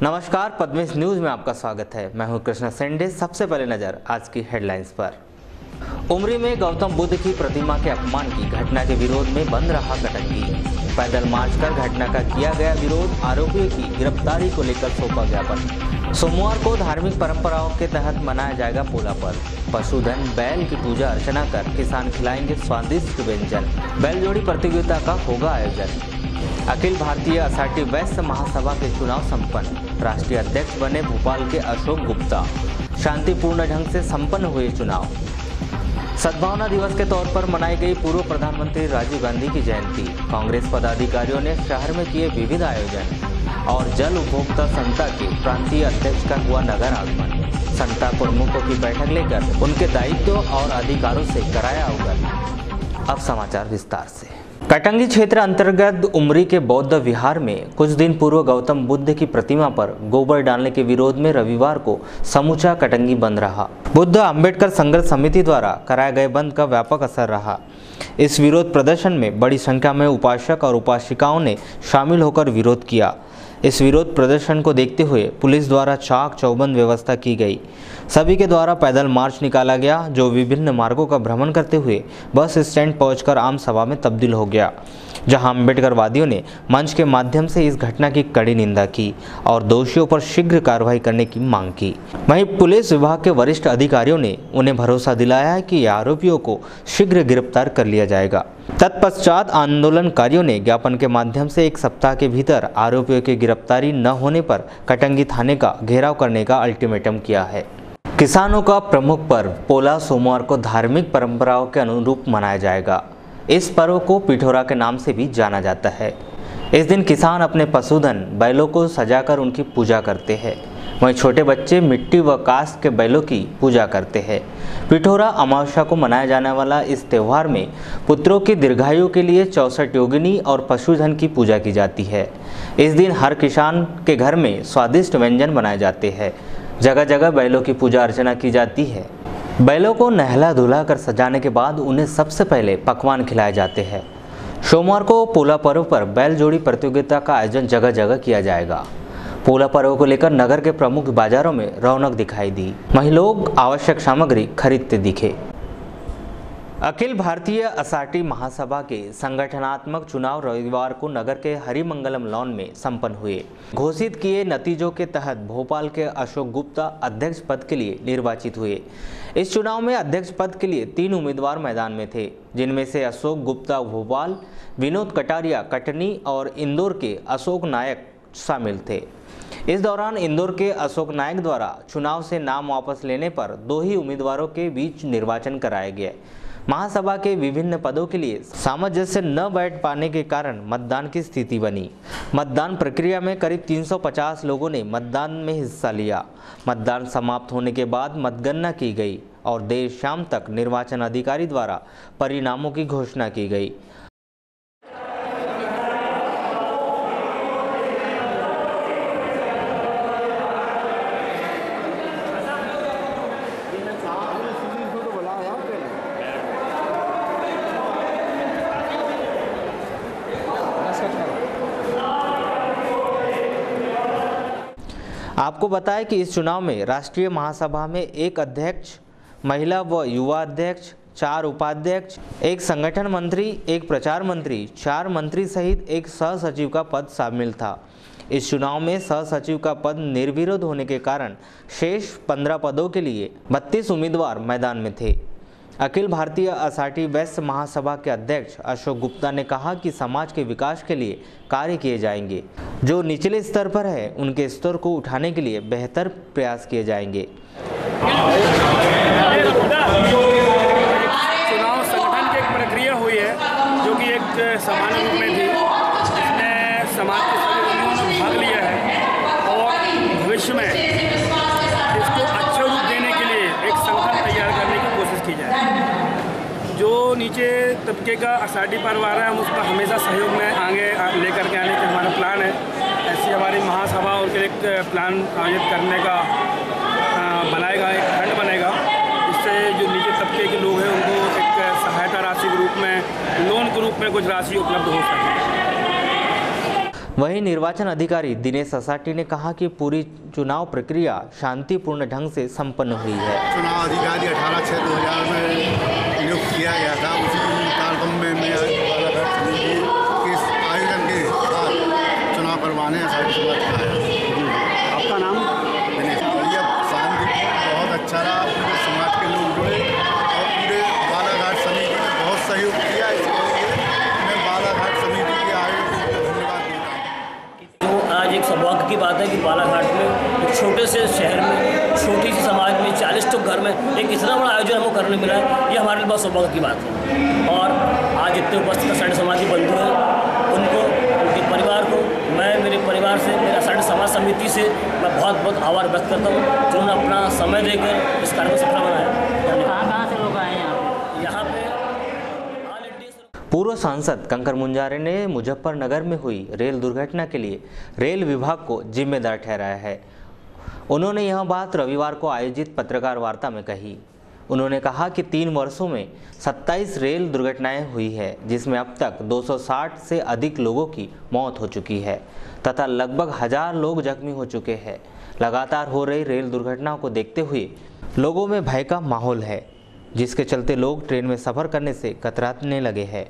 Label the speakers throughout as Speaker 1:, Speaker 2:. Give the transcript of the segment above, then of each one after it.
Speaker 1: नमस्कार, पद्मेश न्यूज में आपका स्वागत है। मैं हूं कृष्णा सेंडे। सबसे पहले नजर आज की हेडलाइंस पर। उमरी में गौतम बुद्ध की प्रतिमा के अपमान की घटना के विरोध में बंद रहा कटंगी। पैदल मार्च कर घटना का किया गया विरोध। आरोपियों की गिरफ्तारी को लेकर सौंपा ज्ञापन। सोमवार को धार्मिक परंपराओं के तहत मनाया जाएगा पोला पर्व। पशुधन बैल की पूजा अर्चना कर किसान खिलाएंगे स्वादिष्ट व्यंजन। बैलजोड़ी प्रतियोगिता का होगा आयोजन। अखिल भारतीय असाटी वेस्ट महासभा के चुनाव संपन्न। राष्ट्रीय अध्यक्ष बने भोपाल के अशोक गुप्ता। शांतिपूर्ण ढंग से संपन्न हुए चुनाव। सद्भावना दिवस के तौर पर मनाई गई पूर्व प्रधानमंत्री राजीव गांधी की जयंती। कांग्रेस पदाधिकारियों ने शहर में किए विविध आयोजन। और जल उपभोक्ता संस्था के प्रांतीय अध्यक्ष का हुआ नगर आगमन। संस्था प्रमुखों की बैठक लेकर उनके दायित्व और अधिकारों से कराया अवगत। अब समाचार विस्तार से। कटंगी क्षेत्र अंतर्गत उमरी के बौद्ध विहार में कुछ दिन पूर्व गौतम बुद्ध की प्रतिमा पर गोबर डालने के विरोध में रविवार को समूचा कटंगी बंद रहा। बुद्ध अंबेडकर संघर्ष समिति द्वारा कराए गए बंद का व्यापक असर रहा। इस विरोध प्रदर्शन में बड़ी संख्या में उपासक और उपासिकाओं ने शामिल होकर विरोध किया। इस विरोध प्रदर्शन को देखते हुए पुलिस द्वारा चाक चौबंद व्यवस्था की गई। सभी के द्वारा पैदल मार्च निकाला गया, जो विभिन्न मार्गों का भ्रमण करते हुए बस स्टैंड पहुंचकर आम सभा में तब्दील हो गया, जहां अम्बेडकरवादियों ने मंच के माध्यम से इस घटना की कड़ी निंदा की और दोषियों पर शीघ्र कार्रवाई करने की मांग की। वहीं पुलिस विभाग के वरिष्ठ अधिकारियों ने उन्हें भरोसा दिलाया है कि आरोपियों को शीघ्र गिरफ्तार कर लिया जाएगा। तत्पश्चात आंदोलनकारियों ने ज्ञापन के माध्यम से 1 सप्ताह के भीतर आरोपियों की गिरफ्तारी न होने पर कटंगी थाने का घेराव करने का अल्टीमेटम किया है। किसानों का प्रमुख पर्व पोला सोमवार को धार्मिक परंपराओं के अनुरूप मनाया जाएगा। इस पर्व को पिठोरा के नाम से भी जाना जाता है। इस दिन किसान अपने पशुधन बैलों को सजाकर उनकी पूजा करते हैं। वहीं छोटे बच्चे मिट्टी व काष्ठ के बैलों की पूजा करते हैं। पिठोरा अमावस्या को मनाया जाने वाला इस त्यौहार में पुत्रों की दीर्घायु के लिए 64 योगिनी और पशुधन की पूजा की जाती है। इस दिन हर किसान के घर में स्वादिष्ट व्यंजन बनाए जाते हैं। जगह जगह बैलों की पूजा अर्चना की जाती है। बैलों को नहला धुला कर सजाने के बाद उन्हें सबसे पहले पकवान खिलाए जाते हैं। सोमवार को पोला पर्व पर बैल जोड़ी प्रतियोगिता का आयोजन जगह जगह किया जाएगा। पोला पर्व को लेकर नगर के प्रमुख बाजारों में रौनक दिखाई दी। वहीं लोग आवश्यक सामग्री खरीदते दिखे। अखिल भारतीय असाटी महासभा के संगठनात्मक चुनाव रविवार को नगर के हरिमंगलम लॉन में संपन्न हुए। घोषित किए नतीजों के तहत भोपाल के अशोक गुप्ता अध्यक्ष पद के लिए निर्वाचित हुए। इस चुनाव में अध्यक्ष पद के लिए 3 उम्मीदवार मैदान में थे, जिनमें से अशोक गुप्ता भोपाल, विनोद कटारिया कटनी और इंदौर के अशोक नायक शामिल थे। इस दौरान इंदौर के अशोक नायक द्वारा चुनाव से नाम वापस लेने पर 2 ही उम्मीदवारों के बीच निर्वाचन कराया गया। महासभा के विभिन्न पदों के लिए सामंजस्य न बैठ पाने के कारण मतदान की स्थिति बनी। मतदान प्रक्रिया में करीब 350 लोगों ने मतदान में हिस्सा लिया। मतदान समाप्त होने के बाद मतगणना की गई और देर शाम तक निर्वाचन अधिकारी द्वारा परिणामों की घोषणा की गई। आपको बताएं कि इस चुनाव में राष्ट्रीय महासभा में 1 अध्यक्ष, महिला व युवा अध्यक्ष, 4 उपाध्यक्ष, 1 संगठन मंत्री, 1 प्रचार मंत्री, 4 मंत्री सहित 1 सह सचिव का पद शामिल था। इस चुनाव में सह सचिव का पद निर्विरोध होने के कारण शेष 15 पदों के लिए 32 उम्मीदवार मैदान में थे। अखिल भारतीय असाटी वेस्ट महासभा के अध्यक्ष अशोक गुप्ता ने कहा कि समाज के विकास के लिए कार्य किए जाएंगे। जो निचले स्तर पर है उनके स्तर को उठाने के लिए बेहतर प्रयास किए जाएंगे।
Speaker 2: चुनाव संगठन की एक प्रक्रिया हुई है, जो कि एक सामान्य रूप में थी, जिसमें समाज के सभी वर्गों ने भाग लिया है और भविष्य में इसको अच्छे रूप देने के लिए एक संगठन तैयार करने की कोशिश की जाए। जो नीचे तबके का असाटी पर्व आ रहा है, हम उसका हमेशा सहयोग में आगे लेकर के आने का हमारा प्लान है। ऐसी हमारी महासभा और एक प्लान आयोजित करने का बनाएगा, एक फंड बनेगा, जिससे जो नीचे तबके के लोग हैं उनको एक सहायता राशि के रूप में, लोन के रूप में कुछ राशि उपलब्ध हो सके।
Speaker 1: वहीं निर्वाचन अधिकारी दिनेश असाटी ने कहा कि पूरी चुनाव प्रक्रिया शांतिपूर्ण ढंग से संपन्न हुई है।
Speaker 3: चुनाव अधिकारी 18/6/2000 में नियुक्त किया गया था। उसी तारतम्य में बालाघाट समिति के आयोजन के साथ चुनाव करवाने असाटी समाज का आया।
Speaker 2: आपका नाम?
Speaker 3: दिनेश। ये शांतिपूर्ण बहुत अच्छा रहा। पूरे समाज के लोग जुड़े और पूरे बालाघाट समिति ने बहुत सहयोग किया। इसके लिए मैं बालाघाट समिति के आयोजन को धन्यवाद देता हूँ।
Speaker 4: आज एक सौभाग्य की बात है कि बालाघाट में एक छोटे से शहर में, छोटी सी समाज में 40 तो घर में एक इतना बड़ा आयोजन हमको करने मिला है, ये हमारे लिए बहुत सौभाग्य की बात है। और आज जितने उपस्थित असाटी समाजी बंधु हैं, उनको, उनके परिवार को, मैं मेरे परिवार से, मेरे असाटी समाज समिति से मैं बहुत बहुत आभार व्यक्त करता हूँ, जिन्होंने अपना समय देकर इस कार्य को सफल बनाया।
Speaker 5: कहाँ से लोग आए हैं
Speaker 4: यहाँ पे
Speaker 1: पूर्व सांसद कंकर मुंजारे ने मुजफ्फरनगर में हुई रेल दुर्घटना के लिए रेल विभाग को जिम्मेदार ठहराया है। उन्होंने यह बात रविवार को आयोजित पत्रकार वार्ता में कही। उन्होंने कहा कि 3 वर्षों में 27 रेल दुर्घटनाएं हुई है, जिसमें अब तक 260 से अधिक लोगों की मौत हो चुकी है तथा लगभग 1000 लोग जख्मी हो चुके हैं। लगातार हो रही रेल दुर्घटनाओं को देखते हुए लोगों में भय का माहौल है, जिसके चलते लोग ट्रेन में सफ़र करने से कतराने लगे हैं।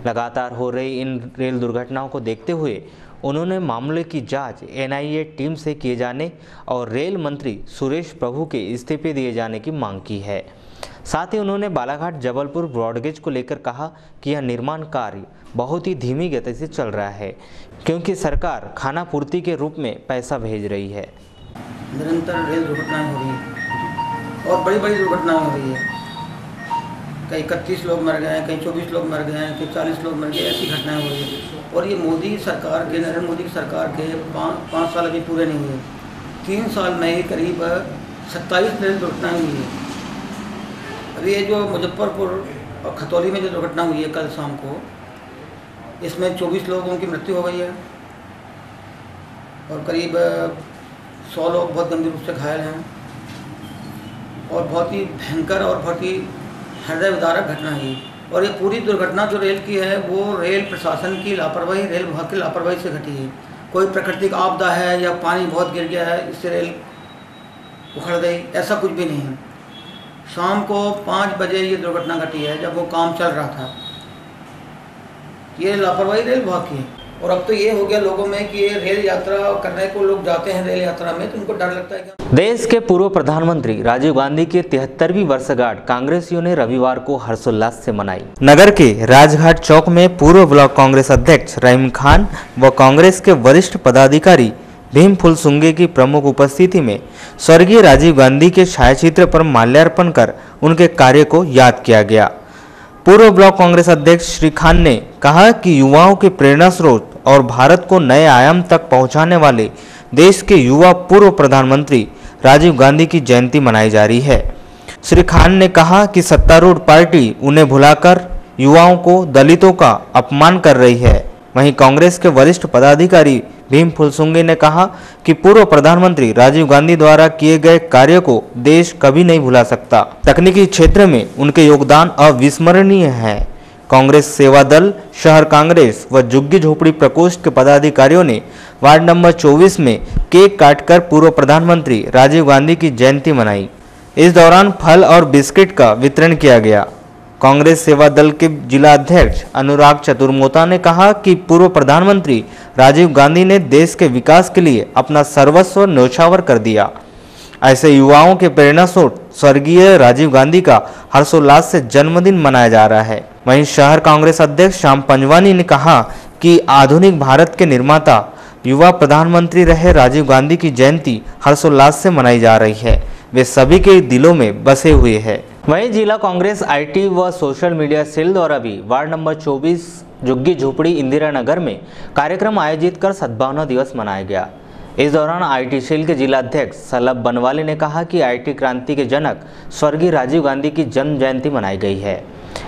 Speaker 1: लगातार हो रही इन रेल दुर्घटनाओं को देखते हुए उन्होंने मामले की जांच NIA टीम से किए जाने और रेल मंत्री सुरेश प्रभु के इस्तीफे दिए जाने की मांग की है। साथ ही उन्होंने बालाघाट जबलपुर ब्रॉडगेज को लेकर कहा कि यह निर्माण कार्य बहुत ही धीमी गति से चल रहा है, क्योंकि सरकार खानापूर्ति के रूप में पैसा भेज रही है।
Speaker 5: निरंतर रेल दुर्घटनाएं हो रही है और बड़ी बड़ी दुर्घटनाएं हो रही है। कहीं 31 लोग मर गए हैं, कहीं 24 लोग मर गए हैं, कहीं 40 लोग मर गए, ऐसी घटनाएं हो रही है। और ये मोदी सरकार के, नरेंद्र मोदी की सरकार के 5 साल अभी पूरे नहीं हुए। 3 साल में ही करीब 27 रेल दुर्घटनाएँ हुई है। अभी ये जो मुजफ्फरपुर और खतौली में जो दुर्घटना हुई है कल शाम को, इसमें 24 लोगों की मृत्यु हो गई है और करीब 100 लोग बहुत गंभीर रूप से घायल हैं। और बहुत ही भयंकर और बहुत ही हृदय विदारक घटना है। और ये पूरी दुर्घटना जो रेल की है वो रेल प्रशासन की लापरवाही, रेल विभाग की लापरवाही से घटी है। कोई प्राकृतिक आपदा है या पानी बहुत गिर गया है इससे रेल उखड़ गई, ऐसा कुछ भी नहीं है। शाम को 5 बजे ये दुर्घटना घटी है जब वो काम चल रहा था। ये लापरवाही रेल विभाग की है। और अब तो ये हो गया लोगों में कि ये रेल यात्रा करने को लोग जाते हैं रेल यात्रा में तो उनको डर लगता है कि
Speaker 1: देश के पूर्व प्रधानमंत्री राजीव गांधी की 73वीं वर्षगांठ कांग्रेसियों ने रविवार को हर्षोल्लास से मनाई। नगर के राजघाट चौक में पूर्व ब्लॉक कांग्रेस अध्यक्ष रहीम खान व कांग्रेस के वरिष्ठ पदाधिकारी भीम फुलसुंगे की प्रमुख उपस्थिति में स्वर्गीय राजीव गांधी के छायाचित्र पर माल्यार्पण कर उनके कार्य को याद किया गया। पूर्व ब्लॉक कांग्रेस अध्यक्ष श्री खान ने कहा कि युवाओं के प्रेरणा स्रोत और भारत को नए आयाम तक पहुंचाने वाले देश के युवा पूर्व प्रधानमंत्री राजीव गांधी की जयंती मनाई जा रही है। श्री खान ने कहा कि सत्तारूढ़ पार्टी उन्हें भुलाकर युवाओं को, दलितों का अपमान कर रही है। वहीं कांग्रेस के वरिष्ठ पदाधिकारी भीम फुलसुंगे ने कहा कि पूर्व प्रधानमंत्री राजीव गांधी द्वारा किए गए कार्य को देश कभी नहीं भुला सकता। तकनीकी क्षेत्र में उनके योगदान अविस्मरणीय है। कांग्रेस सेवा दल, शहर कांग्रेस व झुग्गी झोपड़ी प्रकोष्ठ के पदाधिकारियों ने वार्ड नंबर 24 में केक काटकर पूर्व प्रधानमंत्री राजीव गांधी की जयंती मनाई। इस दौरान फल और बिस्किट का वितरण किया गया। कांग्रेस सेवा दल के जिला अध्यक्ष अनुराग चतुर्मोता ने कहा कि पूर्व प्रधानमंत्री राजीव गांधी ने देश के विकास के लिए अपना सर्वस्व न्यौछावर कर दिया। ऐसे युवाओं के प्रेरणा स्रोत स्वर्गीय राजीव गांधी का हर्षोल्लास से जन्मदिन मनाया जा रहा है। वहीं शहर कांग्रेस अध्यक्ष श्याम पंजवानी ने कहा कि आधुनिक भारत के निर्माता युवा प्रधानमंत्री रहे राजीव गांधी की जयंती हर्षोल्लास से मनाई जा रही है। वे सभी के दिलों में बसे हुए हैं। वहीं जिला कांग्रेस IT व सोशल मीडिया सेल द्वारा भी वार्ड नंबर 24 झुग्गी झोपड़ी इंदिरा नगर में कार्यक्रम आयोजित कर सद्भावना दिवस मनाया गया। इस दौरान IT सेल के जिला अध्यक्ष सलभ बनवाले ने कहा कि IT क्रांति के जनक स्वर्गीय राजीव गांधी की जन्म जयंती मनाई गई है।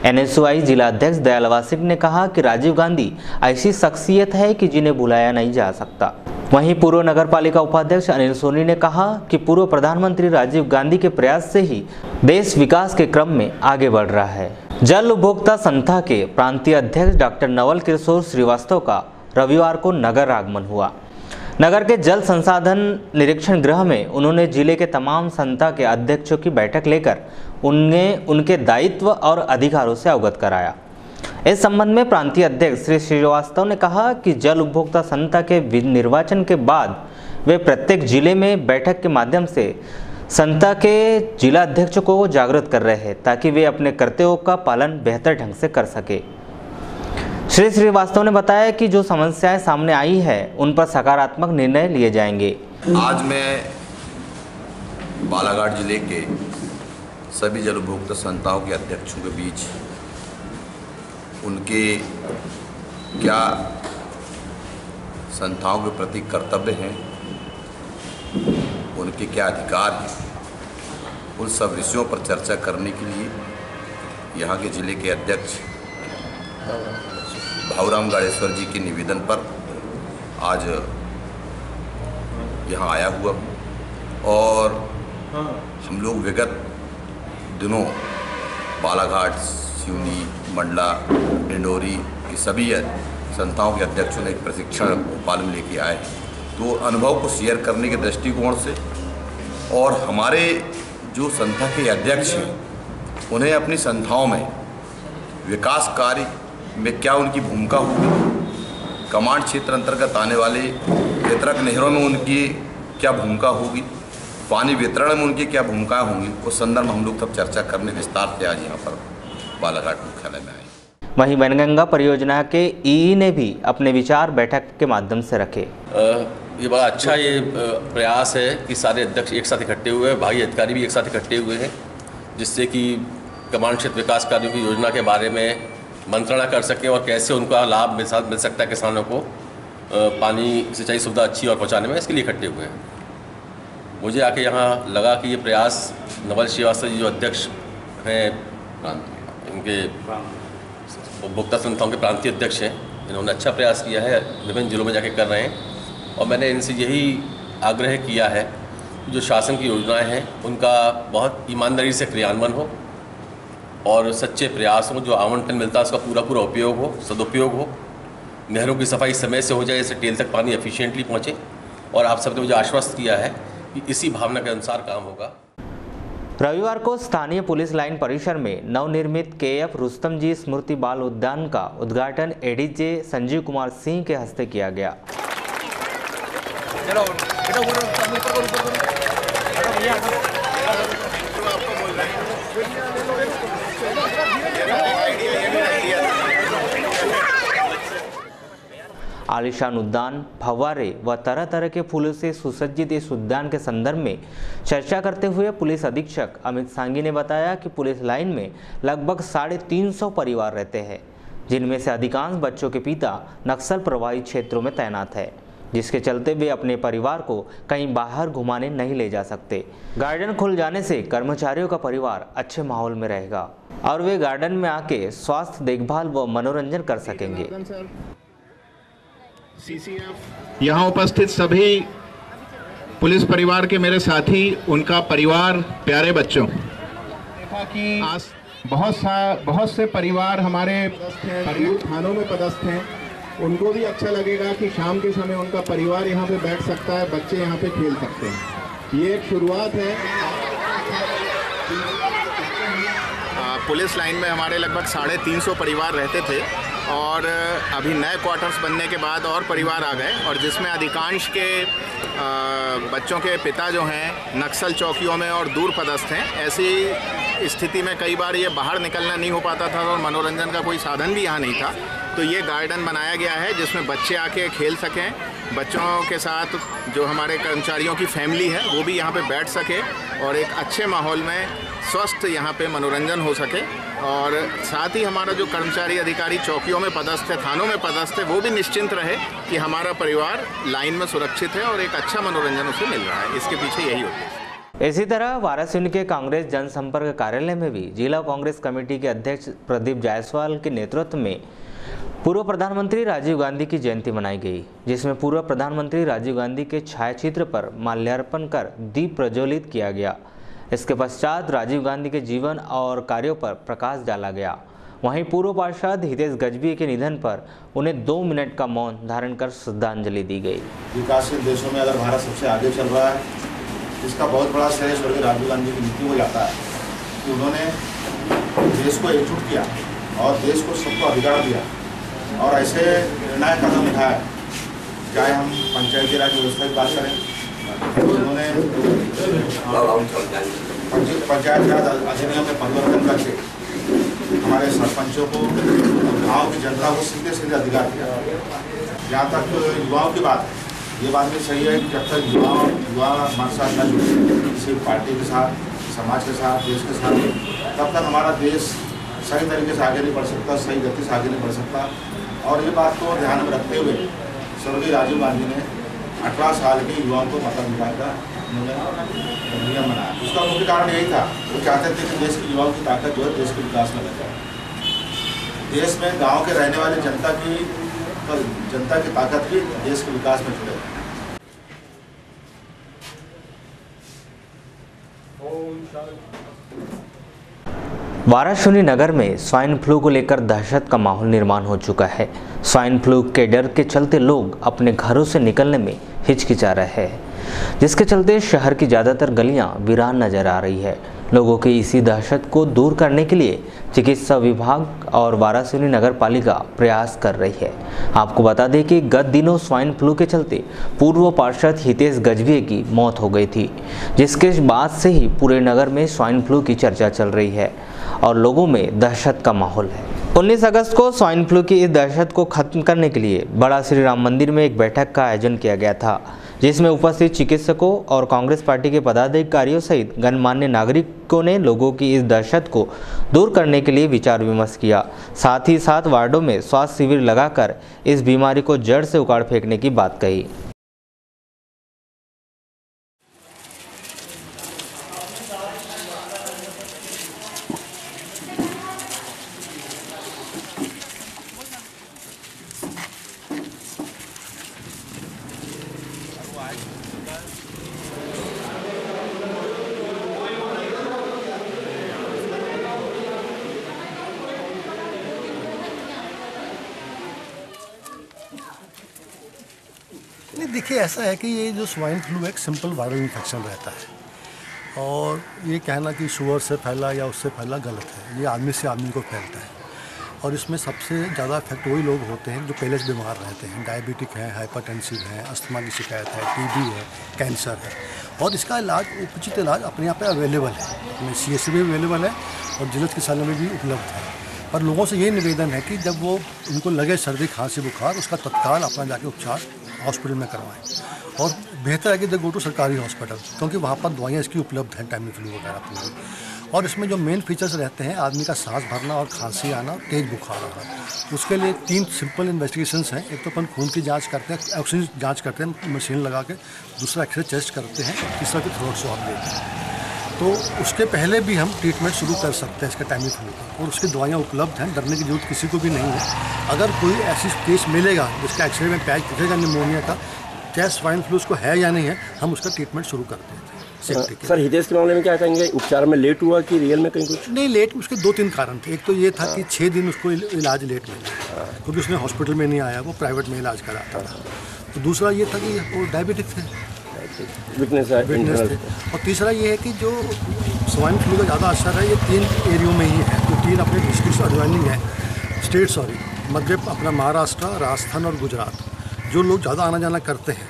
Speaker 1: NSUI जिला अध्यक्ष दयाल वासिक ने कहा कि राजीव गांधी ऐसी शख्सियत है कि जिन्हें भुलाया नहीं जा सकता। वहीं पूर्व नगर पालिका उपाध्यक्ष अनिल सोनी ने कहा कि पूर्व प्रधानमंत्री राजीव गांधी के प्रयास से ही देश विकास के क्रम में आगे बढ़ रहा है। जल उपभोक्ता संस्था के प्रांतीय अध्यक्ष डॉक्टर नवल किशोर श्रीवास्तव का रविवार को नगर आगमन हुआ। नगर के जल संसाधन निरीक्षण गृह में उन्होंने जिले के तमाम संस्था के अध्यक्षों की बैठक लेकर उन्हें उनके दायित्व और अधिकारों से अवगत कराया। इस संबंध में प्रांतीय अध्यक्ष श्री श्रीवास्तव ने कहा कि जल उपभोक्ता संस्था के निर्वाचन के बाद वे प्रत्येक जिले में बैठक के माध्यम से संस्था के जिला अध्यक्षों को जागृत कर रहे हैं ताकि वे अपने कर्तव्यों का पालन बेहतर ढंग से कर सके। श्री श्रीवास्तव ने बताया कि जो समस्याएं सामने आई है उन पर सकारात्मक निर्णय लिए जाएंगे।
Speaker 6: आज मैं बालाघाट जिले के सभी जल उपभोक्ता संस्थाओं के अध्यक्षों के बीच उनके क्या संस्थाओं के प्रति कर्तव्य हैं, उनके क्या अधिकार हैं, उन सब विषयों पर चर्चा करने के लिए यहाँ के जिले के अध्यक्ष भाऊराम गाड़ेश्वर जी के निवेदन पर आज यहाँ आया हुआ और हम लोग विगत दिनों बालाघाट, सिवनी, मंडला, डिंडोरी की सभी संस्थाओं के अध्यक्षों ने एक प्रशिक्षण पालन लेके आए, तो अनुभव को शेयर करने के दृष्टिकोण से और हमारे जो संस्था के अध्यक्ष हैं उन्हें अपनी संस्थाओं में विकास कार्य में क्या उनकी भूमिका होगी, कमांड क्षेत्र अंतर्गत आने वाले वितरक नहरों में उनकी क्या भूमिका होगी, पानी वितरण में उनकी क्या भूमिकाएं होंगी, उस संदर्भ में हम लोग सब चर्चा करने विस्तार से आज यहाँ पर बालाघाट मुख्यालय में आए।
Speaker 1: वहीं वनगंगा परियोजना के ईई ने भी अपने विचार बैठक के माध्यम से रखे।
Speaker 7: ये बड़ा अच्छा ये प्रयास है कि सारे अध्यक्ष एक साथ इकट्ठे हुए हैं, भाई अधिकारी भी एक साथ इकट्ठे हुए हैं, जिससे कि कमांड क्षेत्र विकास कार्यों की योजना के बारे में मंत्रणा कर सकें और कैसे उनका लाभ मिल सकता है किसानों को पानी सिंचाई सुविधा अच्छी और पहुँचाने में, इसके लिए इकट्ठे हुए हैं। मुझे आके यहाँ लगा कि ये प्रयास नवल श्रीवास्तव जी जो अध्यक्ष हैं इनके उपभोक्ता संस्थाओं के प्रांतीय अध्यक्ष हैं, इन्होंने अच्छा प्रयास किया है, विभिन्न जिलों में जाके कर रहे हैं और मैंने इनसे यही आग्रह किया है कि जो शासन की योजनाएं हैं उनका बहुत ईमानदारी से क्रियान्वयन हो और सच्चे प्रयास हो, जो आवंटन मिलता है उसका पूरा उपयोग हो, सदुपयोग हो, नहरों की सफाई समय से हो जाए, इससे टेल तक पानी एफिशिएंटली पहुँचे और आप सबने मुझे आश्वस्त किया है कि इसी भावना के अनुसार काम होगा।
Speaker 1: रविवार को स्थानीय पुलिस लाइन परिसर में नवनिर्मित केएफ रुस्तम जी स्मृति बाल उद्यान का उद्घाटन एडीजे संजीव कुमार सिंह के हस्ते किया गया। आलीशान उद्यान, फव्वारे व तरह तरह के फूलों से सुसज्जित इस उद्यान के संदर्भ में चर्चा करते हुए पुलिस अधीक्षक अमित सांगी ने बताया कि पुलिस लाइन में लगभग 350 परिवार रहते हैं, जिनमें से अधिकांश बच्चों के पिता नक्सल प्रभावित क्षेत्रों में तैनात है, जिसके चलते वे अपने परिवार को कहीं बाहर घुमाने नहीं ले जा सकते। गार्डन खुल जाने से कर्मचारियों का परिवार अच्छे माहौल में रहेगा और वे गार्डन में आके स्वास्थ्य देखभाल व मनोरंजन कर सकेंगे।
Speaker 8: यहाँ उपस्थित सभी पुलिस परिवार के मेरे साथी, उनका परिवार, प्यारे बच्चों, देखा कि आज बहुत से परिवार हमारे थानों में पदस्थ हैं, उनको भी अच्छा लगेगा कि शाम के समय उनका परिवार यहाँ पे बैठ सकता है, बच्चे यहाँ पे खेल सकते हैं। ये एक शुरुआत है।
Speaker 3: पुलिस लाइन में हमारे लगभग 350 परिवार रहते थे और अभी नए क्वार्टर्स बनने के बाद और परिवार आ गए और जिसमें अधिकांश के बच्चों के पिता जो हैं नक्सल चौकियों में और दूर पदस्थ हैं। ऐसी स्थिति में कई बार ये बाहर निकलना नहीं हो पाता था और मनोरंजन का कोई साधन भी यहाँ नहीं था, तो ये गार्डन बनाया गया है जिसमें बच्चे आके खेल सकें, बच्चों के साथ जो हमारे कर्मचारियों की फैमिली है वो भी यहाँ पे बैठ सके और एक अच्छे माहौल में स्वस्थ यहाँ पे मनोरंजन हो सके। और साथ ही हमारा जो कर्मचारी अधिकारी चौकियों में पदस्थ है, थानों में पदस्थ है, वो भी निश्चिंत रहे कि हमारा परिवार लाइन में सुरक्षित है और एक अच्छा मनोरंजन उसे मिल रहा है। इसके पीछे यही होता है।
Speaker 1: इसी तरह वाराणसी के कांग्रेस जनसंपर्क कार्यालय में भी जिला कांग्रेस कमेटी के अध्यक्ष प्रदीप जायसवाल के नेतृत्व में पूर्व प्रधानमंत्री राजीव गांधी की जयंती मनाई गई, जिसमें पूर्व प्रधानमंत्री राजीव गांधी के छायाचित्र पर माल्यार्पण कर दीप प्रज्वलित किया गया। इसके पश्चात राजीव गांधी के जीवन और कार्यों पर प्रकाश डाला गया। वहीं पूर्व पार्षद हितेश गजभिये के निधन पर उन्हें 2 मिनट का मौन धारण कर श्रद्धांजलि दी गई।
Speaker 3: विकासशील देशों में अगर भारत सबसे आगे चल रहा है, इसका बहुत बड़ा श्रेय स्वर्गीय राजीव गांधी की नीति को जाता है कि उन्होंने देश को एकजुट किया और देश को सबको अधिकार दिया और ऐसे निर्णायक कदम उठाए। चाहे हम पंचायती राज व्यवस्था की बात करें, उन्होंने पंचायत राज अधिनियम में परिवर्तन करके हमारे सरपंचों को, गांव की जनता को सीधे सीधे अधिकार दिया। जहाँ तक युवाओं की बात है, ये बात भी सही है कि जब तक युवा हमारे साथ न जुड़े, किसी पार्टी के साथ, समाज के साथ, देश के साथ, तब तक हमारा देश सही तरीके से आगे नहीं बढ़ सकता, सही गति से आगे नहीं बढ़ सकता। और ये बात को ध्यान में रखते हुए स्वर्गीय राजीव गांधी ने 18 साल के युवाओं को मताधिकार का नियम बनाया। उसका मुख्य कारण यही था, वो चाहते थे कि देश के युवाओं की ताकत जो है देश के विकास में लग जाए। देश में गाँव के रहने वाले जनता की ताकत भी देश के विकास में जुड़े।
Speaker 1: वाराणसी नगर में स्वाइन फ्लू को लेकर दहशत का माहौल निर्माण हो चुका है। स्वाइन फ्लू के डर के चलते लोग अपने घरों से निकलने में हिचकिचा रहे हैं, जिसके चलते शहर की ज़्यादातर गलियां वीरान नजर आ रही है। लोगों की इसी दहशत को दूर करने के लिए चिकित्सा विभाग और वाराणसी नगर पालिका प्रयास कर रही है। आपको बता दें कि गत दिनों स्वाइन फ्लू के चलते पूर्व पार्षद हितेश गजभिये की मौत हो गई थी, जिसके बाद से ही पूरे नगर में स्वाइन फ्लू की चर्चा चल रही है और लोगों में दहशत का माहौल है। 19 अगस्त को स्वाइन फ्लू की इस दहशत को खत्म करने के लिए बड़ा श्री राम मंदिर में एक बैठक का आयोजन किया गया था, जिसमें उपस्थित चिकित्सकों और कांग्रेस पार्टी के पदाधिकारियों सहित गणमान्य नागरिकों ने लोगों की इस दहशत को दूर करने के लिए विचार विमर्श किया। साथ ही साथ वार्डों में स्वास्थ्य शिविर लगाकर इस बीमारी को जड़ से उखाड़ फेंकने की बात कही।
Speaker 9: नहीं, देखिए ऐसा है कि ये जो स्वाइन फ्लू एक सिंपल वायरल इन्फेक्शन रहता है और ये कहना कि शुगर से फैला या उससे फैला गलत है। ये आदमी से आदमी को फैलता है और इसमें सबसे ज़्यादा इफेक्ट वही लोग होते हैं जो पहले से बीमार रहते हैं, डायबिटिक हैं, हाइपरटेंसिव हैं, अस्थमा की शिकायत है, टीबी है, कैंसर है। और इसका इलाज, उचित इलाज अपने यहाँ पे अवेलेबल है, CHC में अवेलेबल है और जिला चिकित्सालय में भी उपलब्ध है। पर लोगों से ये निवेदन है कि जब वो उनको लगे सर्दी खांसी बुखार, उसका तत्काल अपना जाके उपचार हॉस्पिटल में करवाएं। और बेहतर है कि दे गो टू सरकारी हॉस्पिटल, क्योंकि वहाँ पर दवाइयाँ इसकी उपलब्ध हैं, टाइमीफ्लू वगैरह पूरी। और इसमें जो मेन फीचर्स रहते हैं, आदमी का सांस भरना और खांसी आना, तेज बुखार आना। उसके लिए 3 सिंपल इन्वेस्टिगेशंस हैं। एक तो अपन खून की जांच करते हैं, ऑक्सीजन जांच करते हैं मशीन लगा के, दूसरा एक्सरे टेस्ट करते हैं, तीसरा कि थ्रोट स्वैब लेते हैं। तो उसके पहले भी हम ट्रीटमेंट शुरू कर सकते हैं इसका टाइमीफ्लू का, और उसकी दवाइयाँ उपलब्ध हैं, डरने की जरूरत किसी को भी नहीं है। अगर कोई ऐसी केस मिलेगा जिसका एक्सरे में पैच दिखेगा निमोनिया का, चाहे स्वाइन फ्लू उसको है या नहीं है, हम उसका ट्रीटमेंट शुरू कर देते हैं।
Speaker 10: सर, हितेश के मामले में क्या कहेंगे, उपचार में लेट हुआ कि रियल में कहीं कुछ
Speaker 9: नहीं लेट? उसके 2-3 कारण थे। एक तो ये था कि 6 दिन उसको इलाज लेट मिला, क्योंकि उसने हॉस्पिटल में नहीं आया, वो प्राइवेट में इलाज कराता था। तो दूसरा ये था कि वो डायबिटिक थे, वीकनेस थे। और तीसरा ये है कि जो स्वाइन फ्लू का ज़्यादा असर है ये 3 एरियो में ही है, जो 3 अपने डिस्ट्रिक्ट एडजॉइनिंग है, स्टेट मध्य अपना महाराष्ट्र, राजस्थान और गुजरात। जो लोग ज़्यादा आना जाना करते हैं,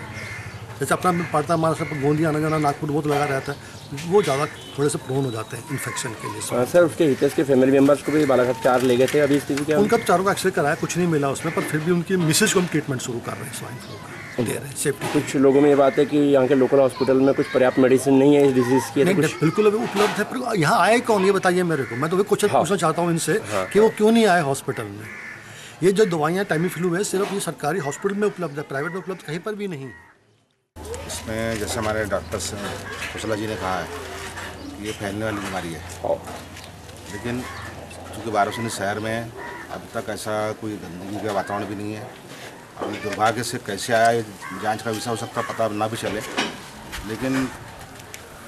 Speaker 9: जैसे अपना पड़ता है महाराष्ट्र पर गोंदी आना जाना, नागपुर बहुत लगा रहता है, वो ज़्यादा थोड़े से प्रोन हो जाते हैं इन्फेक्शन के लिए।
Speaker 10: सर, उसके हितेश के फैमिली मेम्बर्स को भी बालाघाट 4 ले गए थे, अभी स्थिति क्या?
Speaker 9: उनका चारों का एक्सरे कराया, कुछ नहीं मिला उसमें, पर फिर भी उनकी मिसेज को हम ट्रीटमेंट शुरू कर रहे हैं स्वाइन फ्लू का, दे रहे हैं सेफ्टी।
Speaker 10: कुछ लोगों में ये बात है कि यहाँ के लोकल हॉस्पिटल में कुछ पर्याप्त मेडिसिन नहीं है इस डिजीज़ की।
Speaker 9: बिल्कुल अभी उपलब्ध है, पर यहाँ आए कौन, ये बताइए मेरे को। मैं तो क्वेश्चन पूछना चाहता हूँ इनसे कि वो क्यों नहीं आए हॉस्पिटल में। ये जो दवाइयाँ टाइमीफ्लू है सिर्फ ये सरकारी हॉस्पिटल में उपलब्ध है, प्राइवेट में उपलब्ध कहीं पर भी नहीं।
Speaker 3: इसमें जैसे हमारे डॉक्टर कुशला जी ने कहा है कि ये फैलने वाली बीमारी है, लेकिन चूँकि वाराणसी शहर में अब तक ऐसा कोई गंदगी का वातावरण भी नहीं है। अब दुर्भाग्य से कैसे आया ये जांच का विषय हो सकता, पता ना भी चले, लेकिन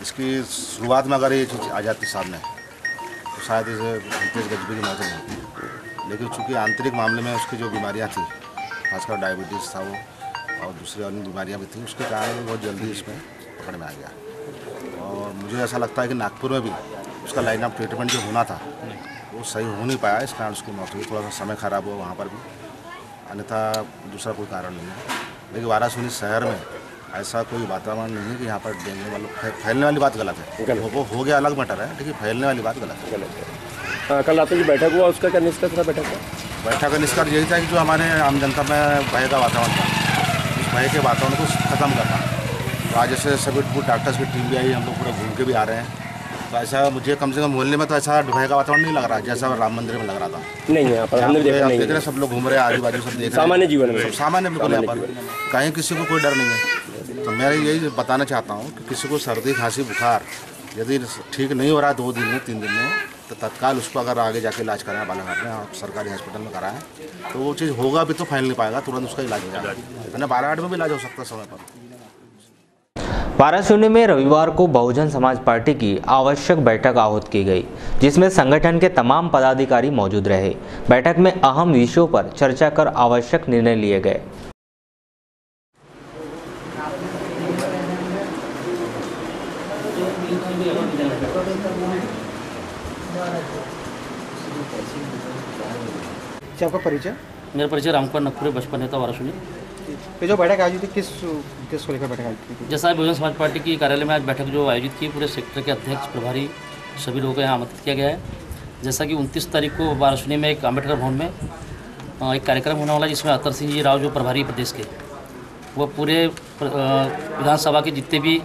Speaker 3: इसकी शुरुआत में अगर ये चीज़ आ जाती सामने तो शायद इसे हितेश गजभिये की मौत नहीं होती। लेकिन चूँकि आंतरिक मामले में उसकी जो बीमारियाँ थी, खासकर डायबिटीज़ था वो और दूसरी अन्य बीमारियाँ भी थी, उसके कारण वो बहुत जल्दी इसमें पकड़ में आ गया। और मुझे ऐसा लगता है कि नागपुर में भी उसका लाइन ऑफ ट्रीटमेंट जो होना था वो सही हो नहीं पाया, इस कारण उसकी मौत हुई। थोड़ा सा समय खराब हुआ वहाँ पर भी, अन्यथा दूसरा कोई कारण नहीं है। लेकिन वाराणसी शहर में ऐसा कोई वातावरण नहीं है कि यहाँ पर डेंगू वाला फैलने वाली बात गलत है। वो हो गया अलग मैटर है, लेकिन फैलने वाली बात गलत है।
Speaker 10: कल रात में जो बैठक हुआ उसका क्या निष्कर्ष था? बैठक
Speaker 3: का निष्कर्ष यही था कि जो हमारे आम जनता में भय का वातावरण था, उस भय के वातावरण को ख़त्म करना। तो आज जैसे सभी डॉक्टर्स की टीम भी आई, हम लोग पूरा घूम के भी आ रहे हैं। तो ऐसा मुझे कम से कम मोहल्ले में तो ऐसा भय का वातावरण नहीं लग रहा जैसा राम मंदिर में लग रहा था।
Speaker 10: नहीं है,
Speaker 3: देख रहे सब लोग घूम रहे हैं, आजू बाजू सब देख रहे हैं,
Speaker 10: सामान्य जीवन में
Speaker 3: सामान्य बिल्कुल यहाँ पर कहीं किसी को कोई डर नहीं है। तो मैं यही बताना चाहता हूँ कि किसी को सर्दी खांसी बुखार यदि ठीक नहीं हो रहा है 2 दिन में 3 दिन में, तो तत्काल उसको अगर आगे जाके इलाज कराएं बालाघाट में, आप सरकारी हॉस्पिटल में कराएं, तो वो चीज़ होगा भी तो फैल नहीं पाएगा, तुरंत उसका इलाज हो जाएगा। बालाघाट में भी इलाज हो सकता है समय पर।
Speaker 1: वाराणसी में रविवार को बहुजन समाज पार्टी की आवश्यक बैठक आहूत की गई, जिसमें संगठन के तमाम पदाधिकारी मौजूद रहे। बैठक में अहम विषयों पर चर्चा कर आवश्यक निर्णय लिए गए।
Speaker 5: आपका परिचय?
Speaker 11: मेरा परिचय रामकुमार नकपुरे, बचपन नेता वाराणसी।
Speaker 5: ये जो बैठक आयोजित थी किस को लेकर बैठक आयोजित थी?
Speaker 11: जैसा बहुजन समाज पार्टी की कार्यालय में आज बैठक जो आयोजित की, पूरे सेक्टर के अध्यक्ष प्रभारी सभी लोगों को यहाँ आमंत्रित किया गया है। जैसा कि 29 तारीख को वाराणसी में एक अम्बेडकर भवन में एक कार्यक्रम होने वाला है, जिसमें अतर सिंह जी राव जो प्रभारी प्रदेश के, वो पूरे विधानसभा के जितने भी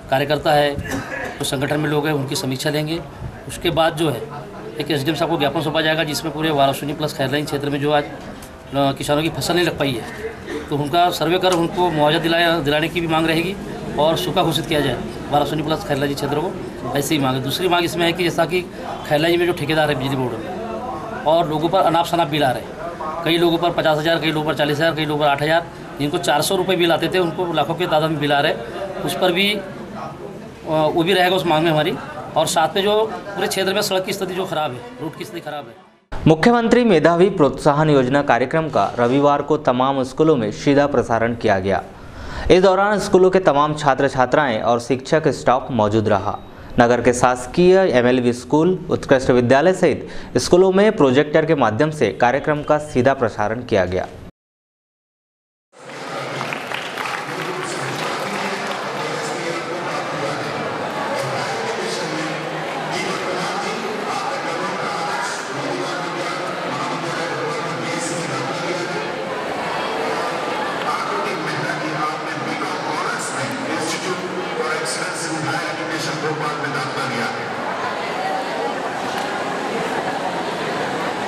Speaker 11: कार्यकर्ता है, जो संगठन में लोग हैं, उनकी समीक्षा लेंगे। उसके बाद जो है एक एसडीएम साहब को ज्ञापन सौंपा जाएगा, जिसमें पूरे वाराणसी प्लस खैरलाइन क्षेत्र में जो आज किसानों की फसल नहीं लग पाई है, तो उनका सर्वे कर उनको मुआवजा दिलाने की भी मांग रहेगी और सूखा घोषित किया जाए वाराणसी प्लस खैरलाई क्षेत्र को, ऐसी ही मांग है। दूसरी मांग इसमें है कि जैसा कि खैरलाई में जो ठेकेदार है बिजली बोर्ड में, और लोगों पर अनाप शनाप बिल आ रहे हैं, कई लोगों पर 50,000, कई लोगों पर 40,000, कई लोगों पर 8,000, जिनको 400 रुपये बिल आते थे उनको लाखों के तादाद में बिल आ रहे हैं। उस पर भी वो भी रहेगा उस मांग में हमारी। और साथ में जो पूरे क्षेत्र में सड़क की स्थिति जो खराब है, रोड की स्थिति खराब है।
Speaker 1: मुख्यमंत्री मेधावी प्रोत्साहन योजना कार्यक्रम का रविवार को तमाम स्कूलों में सीधा प्रसारण किया गया। इस दौरान स्कूलों के तमाम छात्र छात्राएं और शिक्षक स्टाफ मौजूद रहा। नगर के शासकीय एमएलवी स्कूल, उत्कृष्ट विद्यालय सहित स्कूलों में प्रोजेक्टर के माध्यम से कार्यक्रम का सीधा प्रसारण किया गया।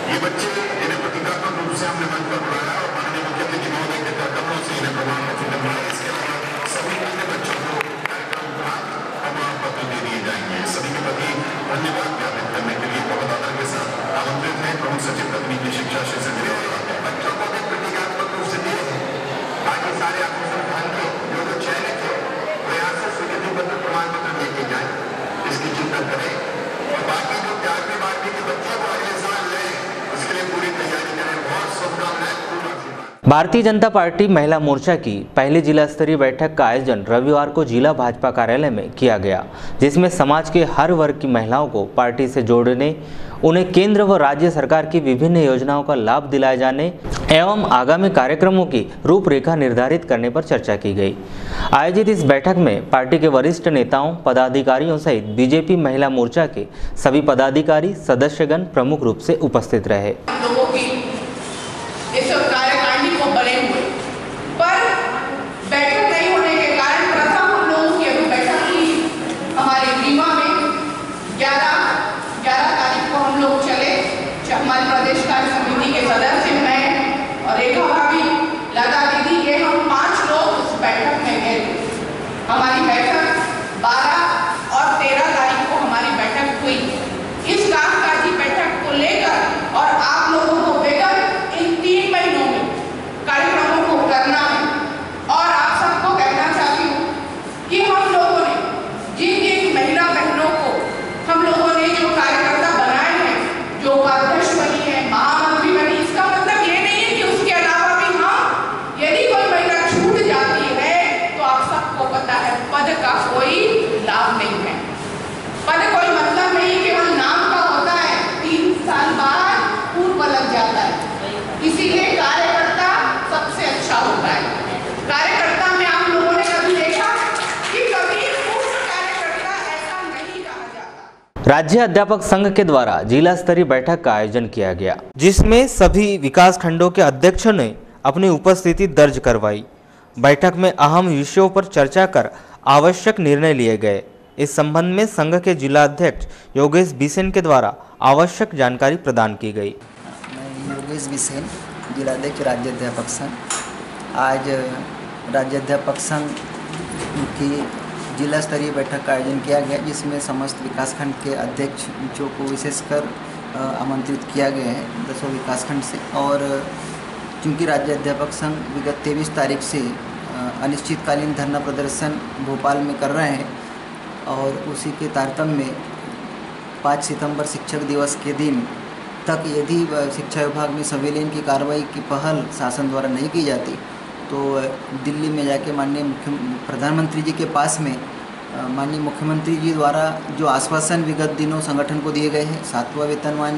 Speaker 12: ये बच्चे जिन्हें प्रतीकात्मक रूप से हमने मंच पर बुलाया और माननीय मुख्यमंत्री महोदय के कदमों से इन्हें प्रमाणपत्र दिए जाएंगे। इसके अलावा सभी अन्य बच्चों को कार्यक्रम प्रमाण पत्र दे दिए जाएंगे। सभी के प्रति धन्यवाद ज्ञापित करने के लिए पदाधिकारी के साथ आमंत्रित है प्रमुख सचिव तकनीकी शिक्षा श्री संजय। बच्चों को भी प्रतीकात्मक रूप से दिए बाकी सारे अनुसंधान के जो चयनित है प्रयास से स्वीकृति पत्र प्रमाण पत्र लेके जाए, इसकी चिंता करें। और बाकी जो 11वीं 12वीं के बच्चों को अगले साल लें, उसके लिए पूरी तैयारी करें। बहुत शुभकामनाएं।
Speaker 1: भारतीय जनता पार्टी महिला मोर्चा की पहली जिला स्तरीय बैठक का आयोजन रविवार को जिला भाजपा कार्यालय में किया गया, जिसमें समाज के हर वर्ग की महिलाओं को पार्टी से जोड़ने, उन्हें केंद्र व राज्य सरकार की विभिन्न योजनाओं का लाभ दिलाए जाने एवं आगामी कार्यक्रमों की रूपरेखा निर्धारित करने पर चर्चा की गई। आयोजित इस बैठक में पार्टी के वरिष्ठ नेताओं, पदाधिकारियों सहित बीजेपी महिला मोर्चा के सभी पदाधिकारी, सदस्यगण प्रमुख रूप से उपस्थित रहे।
Speaker 13: इस कार्यकारिणी को बने हुए पर बैठक नहीं होने के कारण प्रथम हम लोगों की अभी बैठक हुई हमारे रीवा में 11 तारीख को हम लोग चले। हमारे प्रदेश कार्य समिति के सदस्य मैं और रेखा भाभी, लता दीदी, ये हम 5 लोग उस बैठक में गए। हमारी बैठक 12 और 13 तारीख को हमारी बैठक हुई। इस कामकाजी बैठक को लेकर और आप लोगों को बेगर इन 3 महीनों इसीलिए कार्यकर्ता सबसे अच्छा होता है। कार्यकर्ता में आप लोगों ने कभी देखा कि कभी पूर्ण कार्यकर्ता ऐसा नहीं कहा जाता।
Speaker 1: राज्य अध्यापक संघ के द्वारा जिला स्तरीय बैठक का आयोजन किया गया, जिसमें सभी विकास खंडों के अध्यक्षों ने अपनी उपस्थिति दर्ज करवाई। बैठक में अहम विषयों पर चर्चा कर आवश्यक निर्णय लिए गए। इस संबंध में संघ के जिला अध्यक्ष योगेश बिसेन के द्वारा आवश्यक जानकारी प्रदान की गई।
Speaker 14: मैं योगेश बिसेन, जिलाध्यक्ष राज्य अध्यापक संघ। आज राज्य अध्यापक संघ की जिला स्तरीय बैठक का आयोजन किया गया, जिसमें समस्त विकासखंड के अध्यक्षों को विशेषकर आमंत्रित किया गया है 10 विकासखंड से। और चूँकि राज्य अध्यापक संघ विगत 23 तारीख से अनिश्चितकालीन धरना प्रदर्शन भोपाल में कर रहे हैं और उसी के तारतम्य में 5 सितंबर शिक्षक दिवस के दिन तक यदि शिक्षा विभाग में संविलियन की कार्रवाई की पहल शासन द्वारा नहीं की जाती तो दिल्ली में जाके माननीय प्रधानमंत्री जी के पास में माननीय मुख्यमंत्री जी द्वारा जो आश्वासन विगत दिनों संगठन को दिए गए हैं, 7वां वेतनमान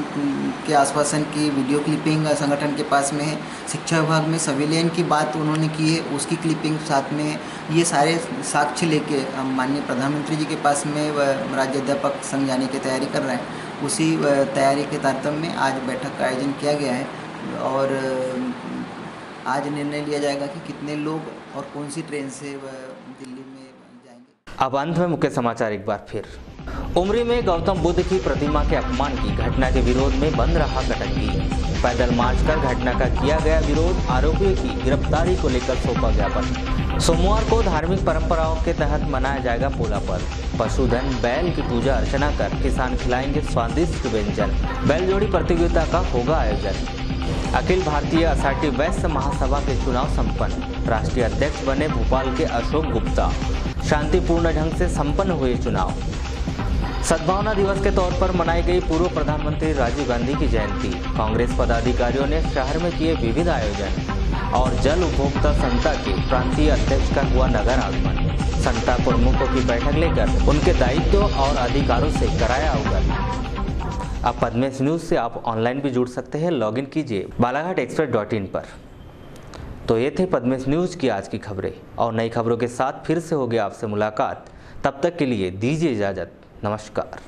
Speaker 14: के आश्वासन की वीडियो क्लिपिंग संगठन के पास में है। शिक्षा विभाग में संविलियन की बात उन्होंने की है, उसकी क्लिपिंग साथ में, ये सारे साक्ष्य लेके माननीय प्रधानमंत्री जी के पास में राज्य अध्यापक संघ जाने की तैयारी कर रहे हैं। उसी तैयारी के तारतम्य में आज बैठक का आयोजन किया गया है और आज निर्णय लिया जाएगा कि कितने लोग और कौन सी ट्रेन से दिल्ली में जाएंगे।
Speaker 1: अब अंत में मुख्य समाचार एक बार फिर। उमरी में गौतम बुद्ध की प्रतिमा के अपमान की घटना के विरोध में बंद रहा कटंगी। पैदल मार्च कर घटना का किया गया विरोध, आरोपियों की गिरफ्तारी को लेकर सौंपा ज्ञापन। सोमवार को धार्मिक परंपराओं के तहत मनाया जाएगा पोला पर्व। पशुधन बैल की पूजा अर्चना कर किसान खिलाएंगे स्वादिष्ट व्यंजन। बैलजोड़ी प्रतियोगिता का होगा आयोजन। अखिल भारतीय असाटी वेस्ट महासभा के चुनाव संपन्न। राष्ट्रीय अध्यक्ष बने भोपाल के अशोक गुप्ता। शांतिपूर्ण ढंग से संपन्न हुए चुनाव। सद्भावना दिवस के तौर पर मनाई गई पूर्व प्रधानमंत्री राजीव गांधी की जयंती। कांग्रेस पदाधिकारियों ने शहर में किए विविध आयोजन और जल उपभोक्ता संस्था के प्रांतीय अध्यक्ष का हुआ नगर आगमन। संस्था प्रमुखों की बैठक लेकर उनके दायित्व और अधिकारों से कराया अवगत। अब पद्मेश न्यूज से आप ऑनलाइन भी जुड़ सकते हैं। लॉगिन कीजिए balaghatexpress.in पर। तो ये थे पद्मेश न्यूज की आज की खबरें और नई खबरों के साथ फिर से होगी आपसे मुलाकात। तब तक के लिए दीजिए इजाजत। नमस्कार।